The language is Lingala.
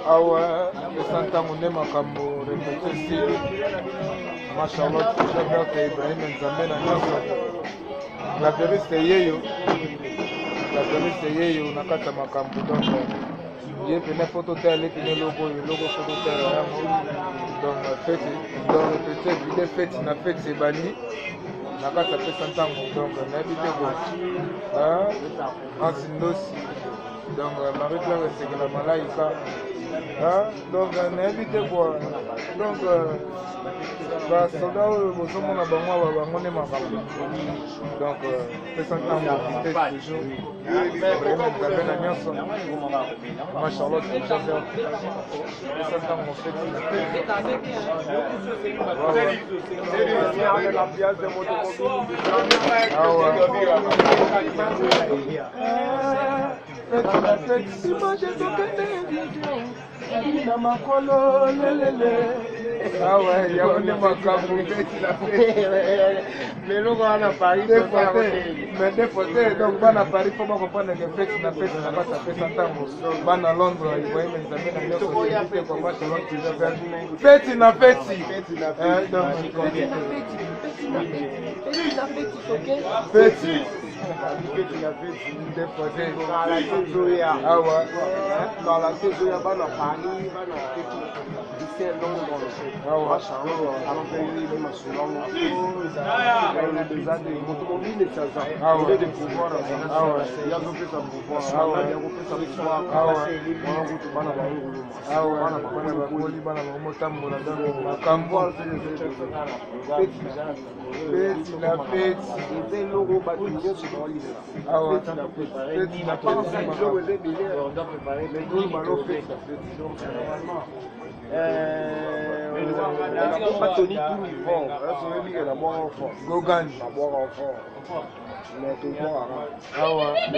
awa esanta munde makambo répété style machallah Jabert Ibrahim Nzambe na nyonso la vérité yeyo na kati ya makambo donc ye pene photo tele pene logo photo tele yango donc fete donc répété vide fete na fete ebandi na kati ya pesa ntango donc nayebi te bo ansi ndosi donc Marie Claire esekela malaika donc nayebi te quoi donc basoda oyo bozomona bango awa bango nde makambo donc pesa ntango vitesse toujours vraiment nzambe na nyonso ma Charlotte Javer pesa ntango feti awa na makolo lelele awa yango nde makambo leloko wana Paris mais des fauteuils donc bana Paris fo bakomprendre que fete na kati apesa ntango bana Londres ivoyeme nzambe na nyonso te koma Charlotte feti na feti feti des fauteuils awa dans la saison ya bana Paris bana c'est long dans le fait awa Charlotte après il m'a souvent des années automobile et ça il est de pouvoir awa il y a beaucoup de pouvoir awa il y a beaucoup de pouvoir awa on route bana ba ngulu awa bana ba ngulu bana ba motambola dans makambo petit na petit c'est logo ba tout sur l'île awa petit na pas ça je veux les billets on doit préparer mais tout malo fait ça fait donc normalement pas Tony tout ils font c'est lui qui est la mort enfant Gogan la mort enfant mais tout le monde